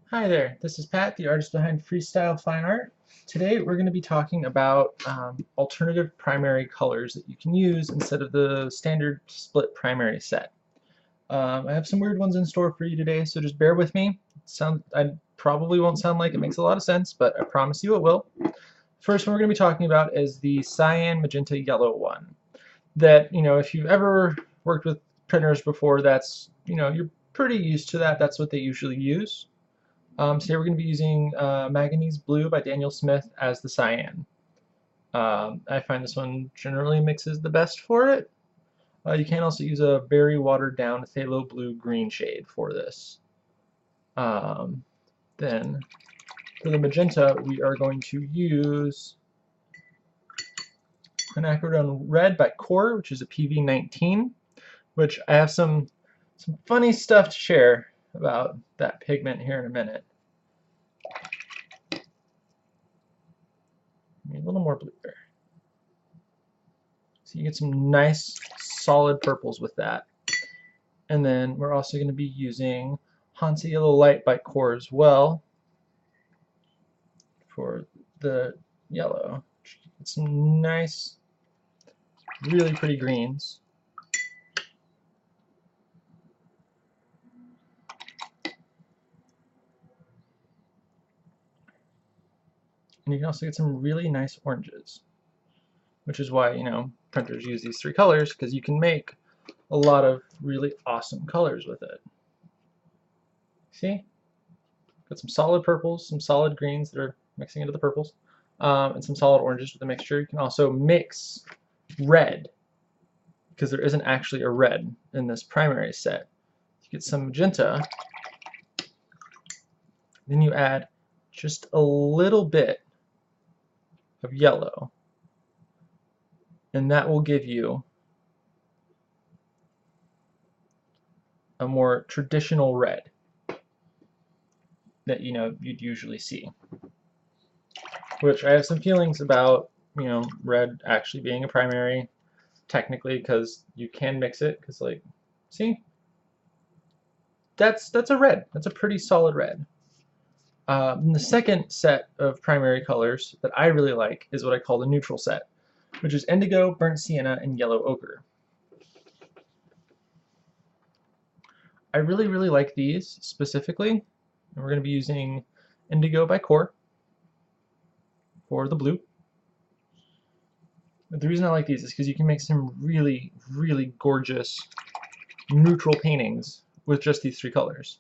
Hi there, this is Pat, the artist behind Freestyle Fine Art. Today we're going to be talking about alternative primary colors that you can use instead of the standard split primary set. I have some weird ones in store for you today, so just bear with me. I probably won't sound like it makes a lot of sense, but I promise you it will. First one we're going to be talking about is the cyan, magenta, yellow one. That, if you've ever worked with printers before, you're pretty used to that. That's what they usually use. Today we're going to be using Manganese Blue by Daniel Smith as the cyan. I find this one generally mixes the best for it. You can also use a very watered down phthalo blue green shade for this. Then for the magenta we are going to use quinacridone red by Core, which is a PV19, which I have some funny stuff to share about that pigment here in a minute. A little more blue there. So you get some nice solid purples with that. And then we're also going to be using Hansa Yellow Light by Core as well for the yellow. Get some nice, really pretty greens. And you can also get some really nice oranges, which is why, printers use these three colors, because you can make a lot of really awesome colors with it. See? Got some solid purples, some solid greens that are mixing into the purples, and some solid oranges with the mixture. You can also mix red, because there isn't actually a red in this primary set. You get some magenta, then you add just a little bit of yellow, and that will give you a more traditional red that you'd usually see. Which I have some feelings about, red actually being a primary, technically, because you can mix it, because see? That's a red. That's a pretty solid red. The second set of primary colors that I really like is what I call the neutral set, which is indigo, burnt sienna, and yellow ochre. I really, really like these specifically, and we're going to be using indigo by Core for the blue. But the reason I like these is because you can make some really, really gorgeous neutral paintings with just these three colors.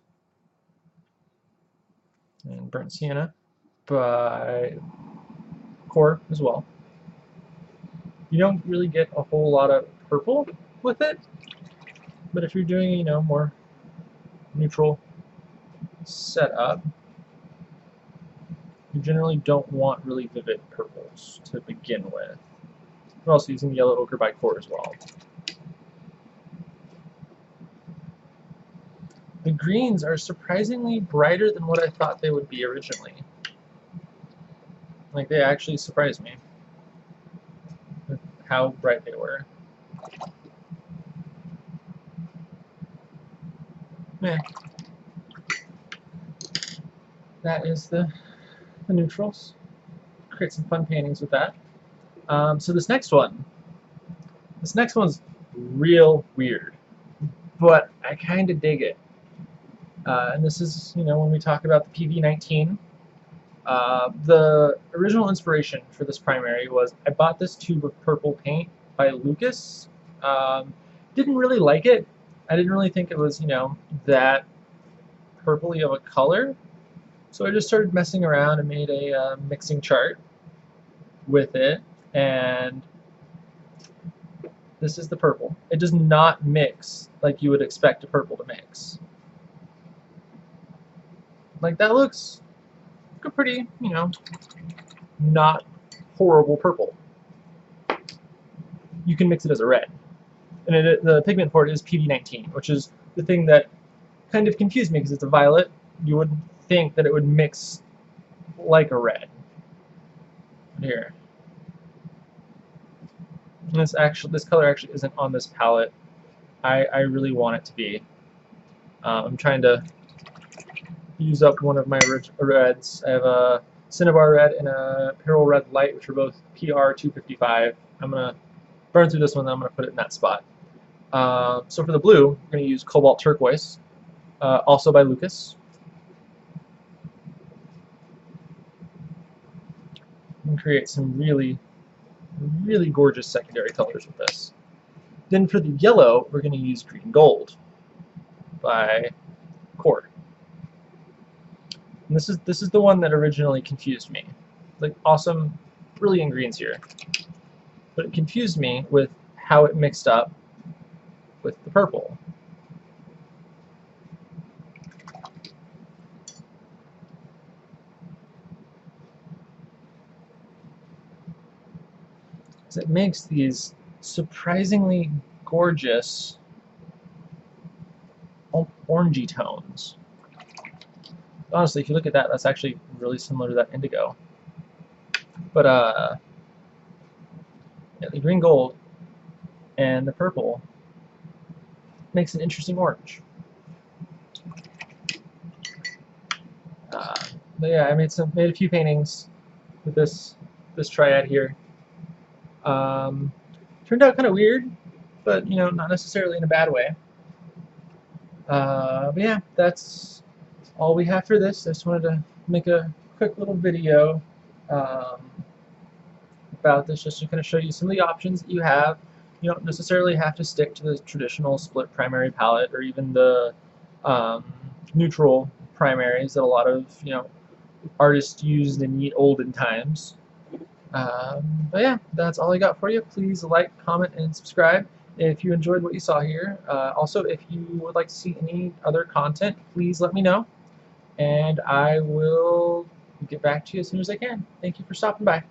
And burnt sienna by Core as well. You don't really get a whole lot of purple with it, but if you're doing more neutral setup, you generally don't want really vivid purples to begin with. We're also using yellow ochre by Core as well. The greens are surprisingly brighter than what I thought they would be originally. Like, they actually surprised me with how bright they were. Yeah. That is the neutrals. Create some fun paintings with that. So this next one's real weird, but I kind of dig it. And this is, when we talk about the PV19, the original inspiration for this primary was I bought this tube of purple paint by Lukas. Didn't really like it. I didn't really think it was, that purpley of a color. So I just started messing around and made a mixing chart with it, and this is the purple. It does not mix like you would expect a purple to mix. Like, that looks a pretty, not horrible purple. You can mix it as a red. And the pigment for it is PV19, which is the thing that kind of confused me because it's a violet. You wouldn't think that it would mix like a red. Here. And this color actually isn't on this palette. I really want it to be. I'm trying to use up one of my reds. I have a Cinnabar red and a Peril red light, which are both PR 255. I'm going to burn through this one, then I'm going to put it in that spot. So for the blue, we're going to use Cobalt Turquoise, also by Lukas. And create some really, really gorgeous secondary colors with this. Then for the yellow, we're going to use Green Gold by Cord. And this is the one that originally confused me. Like awesome, brilliant greens here. But it confused me with how it mixed up with the purple. So it makes these surprisingly gorgeous orangey tones. Honestly, if you look at that, that's actually really similar to that indigo. But yeah, the green gold and the purple makes an interesting orange. But yeah, I made a few paintings with this triad here. Turned out kind of weird, but not necessarily in a bad way. But yeah, that's all we have for this. I just wanted to make a quick little video about this, just to kind of show you some of the options that you have. You don't necessarily have to stick to the traditional split primary palette or even the neutral primaries that a lot of artists used in the olden times. But yeah, that's all I got for you. Please like, comment, and subscribe if you enjoyed what you saw here. Also, if you would like to see any other content, please let me know, and I will get back to you as soon as I can. Thank you for stopping by.